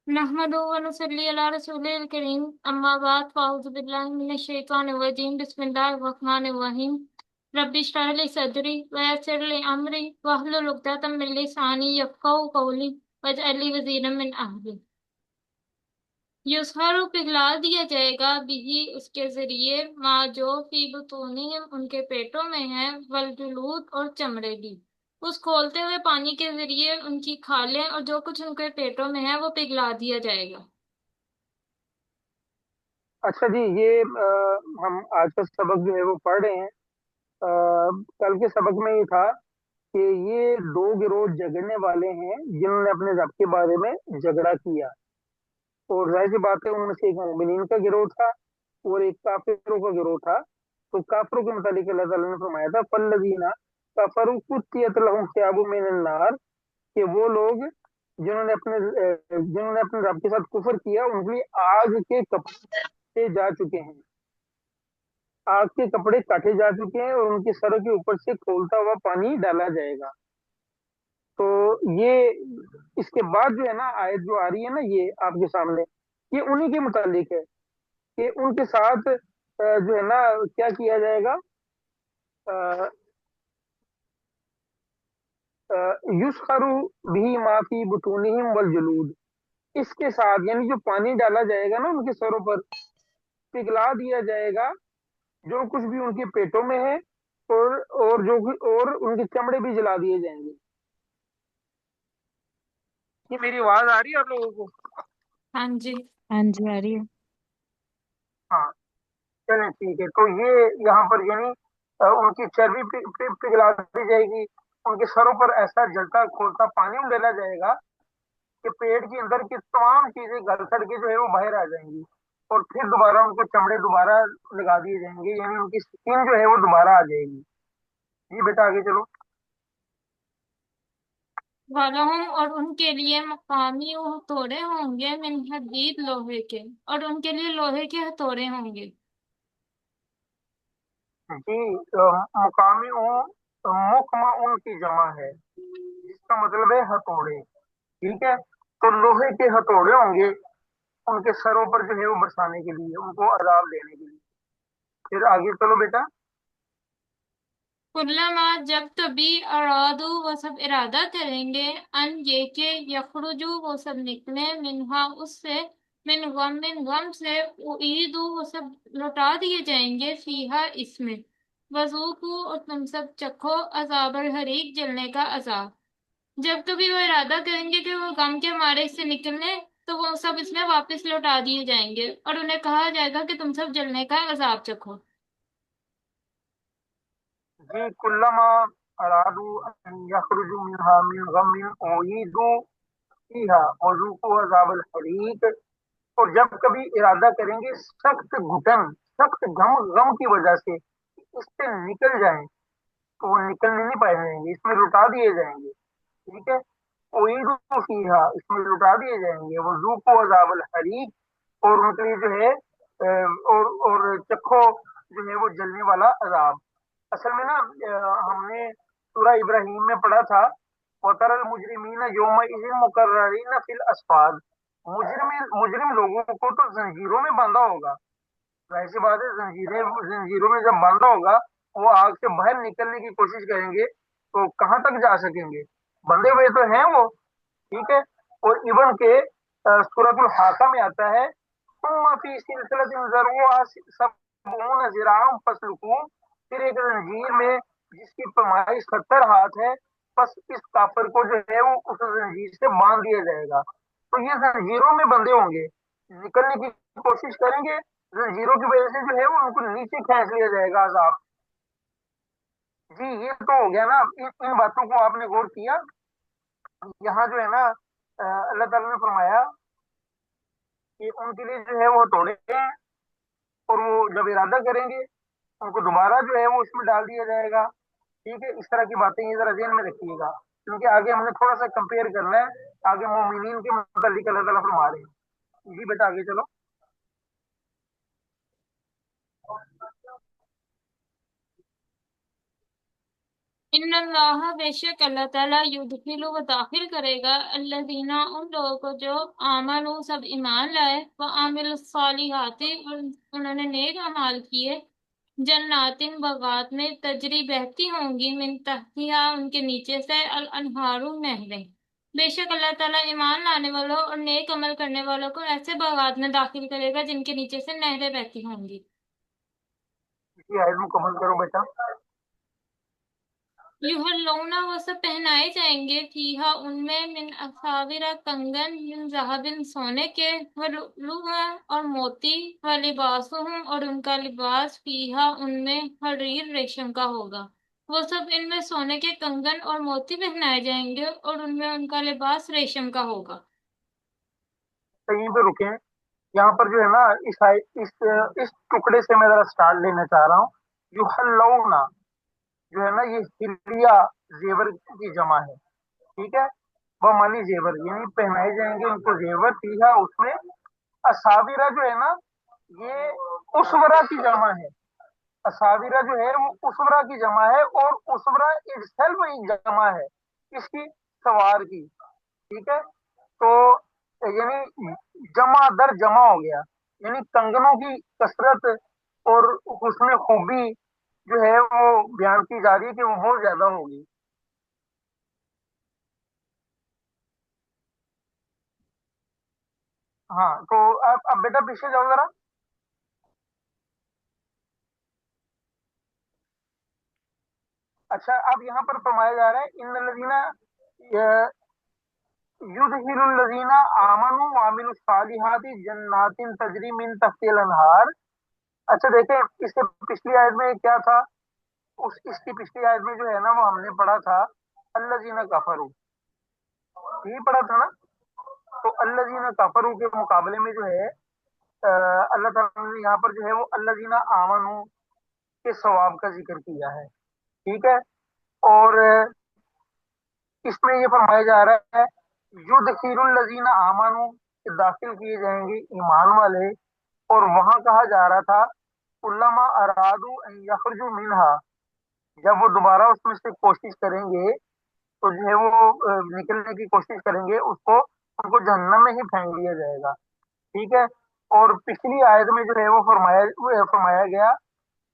नहमदुहु व नुसल्ली अला रसूलिल करीम अम्मा बाद फ़अऊज़ु बिल्लाहि मिनश शैतानिर रजीम बिस्मिल्लाहिर रहमानिर रहीम रब्बि इश्रह लिी सदरी व यस्सिर लिी अमरी वहलुल उक़दतम मिन लिसानी यफ़क़हू क़ौली वजअल ली वज़ीरम मिन अहली। युसहरु पिघला दिया जाएगा बिही उसके जरिए माँ जो फी बुतूनिहिम उनके पेटों में है वल जुलूद और चमड़े भी। उस खोलते हुए पानी के जरिए उनकी खालें और जो कुछ उनके पेटों में है वो पिघला दिया जाएगा। अच्छा जी, ये हम आज का सबक जो है वो पढ़ रहे हैं। कल के सबक में ये था कि ये दो गिरोह झगड़ने वाले हैं जिन्होंने अपने रब के बारे में झगड़ा किया। और जाहिर सी बात है, उनमें से एक मोमिनीन का गिरोह था और एक काफिरों का गिरोह था। तो काफिरों के मुतालिक अल्लाह ताला ने फरमाया था फल्लज़ीना कफरू कुत्तियत लहुम सियाबुम मिनन नार, कि वो लोग जिन्होंने अपने रब के साथ कुफर किया उनके लिए आग के कपड़े जा चुके हैं। आग के कपड़े काटे जा चुके हैं और उनके सरों के ऊपर से खौलता हुआ पानी डाला जाएगा। तो ये इसके बाद जो है ना आयत जो आ रही है ना, ये आपके सामने, ये उन्हीं के मुतालिक है कि उनके साथ जो है ना क्या किया जाएगा। युसखरू भी माफी बुतूनिहिम वल जुलूद, इसके साथ यानी जो पानी डाला जाएगा ना उनके सरों पर, पिघला दिया जाएगा जो कुछ भी उनके पेटों में है। और उनके चमड़े भी जला दिए जाएंगे। ये मेरी आवाज आ रही है आप लोगों को? हाँ जी। हाँ जी, आ रही है। हाँ, चलें ठीक है। तो ये यहाँ पर यानी उनकी चर्बी पिघला दी जाएगी, उनके सरों पर ऐसा जलता खोलता पानी डाला जाएगा कि पेट के अंदर की तमाम चीजें गल सड़ के जो है वो बाहर आ जाएंगी। और फिर दोबारा उनको चमड़े दोबारा लगा दिए जाएंगे, यानी उनकी स्किन जो है वो दोबारा आ जाएगी। ये बेटा आगे चलो। वलहुम और उनके लिए मकामी हथौड़े होंगे मिन हदीद लोहे के, और उनके लिए लोहे के हथौड़े होंगे। जी, मुकामी मुकमा उनकी जमा है, जिसका मतलब है हथौड़े। ठीक है, तो लोहे के हथौड़े होंगे उनके सरों पर जो है वो बरसाने के लिए, उनको अजाब देने के लिए। फिर आगे चलो बेटा। कुल्लमा जब तभी अरादू वो सब इरादा करेंगे अन ये के यखरुजू वो सब निकले मिनहा उससे मिन गम से उईदू वो सब लौटा दिए जाएंगे फीहा इसमें वजूकू और तुम सब चखो अजाबर हरीक जलने का अजाब। जब कभी वो इरादा करेंगे कि वो गम के मारे इससे निकलने तो वो सब इसमें वापस लौटा दिए जाएंगे और उन्हें कहा जाएगा कि तुम सब जलने का अजाब चखो। जी, कुल्लमा अरादू अन यखरुजू मिनहा मिन गम्मिन उईदू फीहा वज़ूक़ू अज़ाबल हरीक। और जब कभी इरादा करेंगे सख्त घुटन, सख्त गम गम की वजह से इससे निकल जाएं, तो वो निकलने नहीं पाएंगे, इसमें लुटा दिए जाएंगे। ठीक है, उईदू फीहा, इसमें लुटा दिए जाएंगे, वज़ूक़ू अज़ाबल हरीक। और उनके लिए जो है और चखो जो है वो जलने वाला अजाब। असल में ना हमने सूरा इब्राहिम में पढ़ा था वतरल मुजरिमीन यौमइज़िन मुकर्ररीन फिल अस्फाद। मुजरिम लोगों को तो जंजीरों में बांधा होगा। जाहिर सी बात है, जंजीरों में जब बांधा होगा वो आग से बाहर निकलने की कोशिश करेंगे तो कहाँ तक जा सकेंगे? बंधे हुए तो हैं वो। ठीक है, और इवन के सूरतुल हाका में आता है सुम्मा फी सिलसिलतिन ज़रऊहा सबऊना ज़िराअन फस्लुकू, फिर एक जंजीर में जिसकी पैमाइश 70 हाथ है, बस इस काफिर को जो है वो उस जंजीर से बांध दिया जाएगा। तो ये जंजीरों में बंधे होंगे, निकलने की कोशिश करेंगे, जंजीरों की वजह से जो है वो उनको नीचे खींच लिया जाएगा अजाब। जी, ये तो हो गया ना। इन बातों को आपने गौर किया? यहाँ जो है ना अल्लाह ताला ने फरमाया कि उनके लिए जो है वो हथौड़े हैं, और वो जब इरादा करेंगे उनको दोबारा जो है वो उसमें डाल दिया जाएगा। ठीक है, इस तरह की बातें ये जरा ध्यान में रखिएगा, क्योंकि आगे हमने थोड़ा सा कंपेयर करना है। आगे मोमिनीन के मुतालिक अल्लाह ताला फरमा रहे हैं। जी बेटा आगे चलो। इन अल्लाह बेशक अल्लाह ताला युदखिलु वो दाखिल करेगा अल्लज़ीना उन लोगों को जो आमनु सब ईमान लाए व आमिल सालिहाति और उन्होंने नेक अमाल किए जन्नातिन बगात में तजरी बहती होंगी मिन तहतिहा उनके नीचे से अल अनहारू नहरें। बेशक अल्लाह ताला ईमान लाने वालों और नेक अमल करने वालों को ऐसे बागात में दाखिल करेगा जिनके नीचे से नहरें बहती होंगी। ये आयत मुकम्मल करो बेटा। युहल्लौना वो सब पहनाए जाएंगे फीहा उनमें मिन असाविरा कंगन मिन ज़हाबिन सोने के व लुअलुआ और मोती व लिबासुहुम और उनका लिबास फीहा उनमें हरीर रेशम का होगा। वो सब इनमें सोने के कंगन और मोती पहनाए जाएंगे और उनमें उनका लिबास रेशम का होगा। कहीं पे रुके, यहाँ पर जो है ना इस टुकड़े से मैं जरा स्टार्ट लेना चाह रहा हूँ। युहल्लौना जो है ना, ये हिलिया जेवर की जमा है, ठीक है। वह मानी जेवर यानी पहनाए जाएंगे उनको जेवर, फीहा उसमें। असाविरा जो है ना, ये उसवरा की जमा है। असाविरा जो है वो उसवरा की जमा है, और उसवरा इटसेल्फ एक जमा है इसकी, सवार की, ठीक है। तो यानी जमा दर जमा हो गया, यानी कंगनों की कसरत और उसमें खूबी जो है वो बयान की जा रही है कि वो बहुत ज्यादा होगी। हाँ, तो अब बेटा पीछे जाओ जरा। अच्छा, अब यहाँ पर फरमाया जा रहा है इन लजीना युदखिलुल लजीना आमनु व अमिलुस सालिहाति जन्नातिन तजरी मिन तहतिल अनहार। अच्छा देखें, इसके पिछली आयत में क्या था, उस इसकी पिछली आयत में जो है ना वो हमने पढ़ा था अल्लजीना कफरू, यही पढ़ा था ना। तो अल्लजीना कफरू के मुकाबले में जो है अल्लाह ताला ने यहाँ पर जो है वो अल्लजीना आमनु के सवाब का जिक्र किया है, ठीक है। और इसमें ये फरमाया जा रहा है युदखिलुल लजीना आमनु के दाखिल किए जाएंगे ईमान वाले। और वहां कहा जा रहा था उल्लमा अरादू अन यखरुजू मिनहा, जब वो दोबारा उसमें से कोशिश करेंगे तो जो है वो निकलने की कोशिश करेंगे, उसको उनको जहन्नम में ही फेंक दिया जाएगा, ठीक है। और पिछली आयत में जो है वो फरमाया गया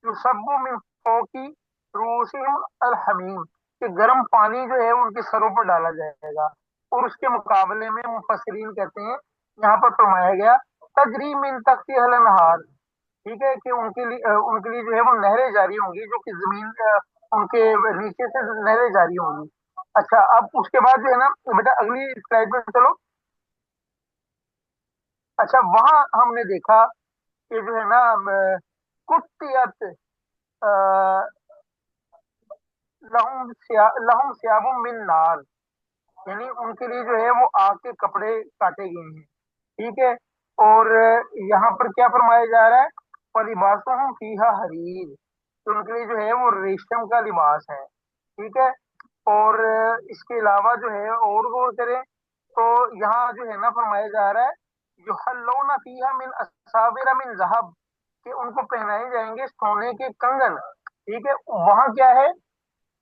युसब्बु मिन फौकी रूसिहिम अल हमीम, कि गर्म पानी जो है उनके सरों पर डाला जाएगा। और उसके मुकाबले में मुफस्सिरीन कहते हैं यहाँ पर फरमाया गया तजरी मिन तहतिहा अल अनहार, ठीक है, कि उनके लिए जो है वो नहरें जारी होंगी, जो कि जमीन उनके नीचे से नहरें जारी होंगी। अच्छा, अब उसके बाद जो है ना बेटा अगली स्लाइड पे चलो। अच्छा, वहां हमने देखा कि जो है ना कुत्तियत लहुम सियाबुम मिन नार, यानी उनके लिए जो है वो आग के कपड़े काटे गए हैं, ठीक है। और यहाँ पर क्या फरमाया जा रहा है फलिबासुहुम फीहा हरीर, तो उनके लिए जो है वो रेशम का लिबास है, ठीक है। और इसके अलावा जो है और गौर करें तो यहाँ जो है ना फरमाया जा रहा है जो हल्लौना फीहा मिन असाविरा मिन ज़हब, कि उनको पहनाए जाएंगे सोने के कंगन, ठीक है। वहां क्या है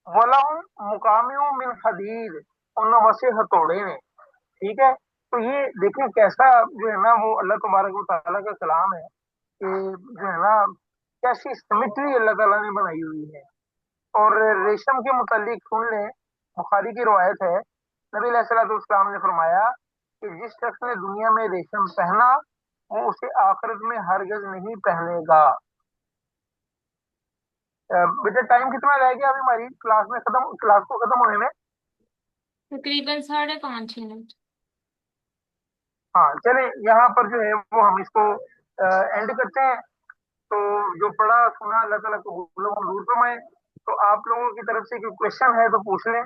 वलहुम मुकामिउ मिन हदीद, उन वसे हथौड़े ने, ठीक है। तो ये देखें कैसा जो है ना वो अल्लाह तबारक व तआला का कलाम है कि जो है ना कैसी सिमिट्री अल्लाह ताला ने बनाई हुई है। और रेशम के मुतालिक सुन लें, बुखारी की रवायत है नबी अलैहिस्सलाम ने फरमाया कि जिस शख्स ने दुनिया में रेशम पहना वो उसे आखिरत में हरगिज नहीं पहनेगा। बेटा टाइम कितना रह गया अभी हमारी क्लास को खत्म होने में? तकरीबन 5.5 मिनट। हाँ चले, यहाँ पर जो है वो हम इसको एंड करते हैं। तो जो पढ़ा सुना अल्लाह ताला को मंजूर फरमाए। तो आप लोगों की तरफ से कोई क्वेश्चन है तो पूछ लें।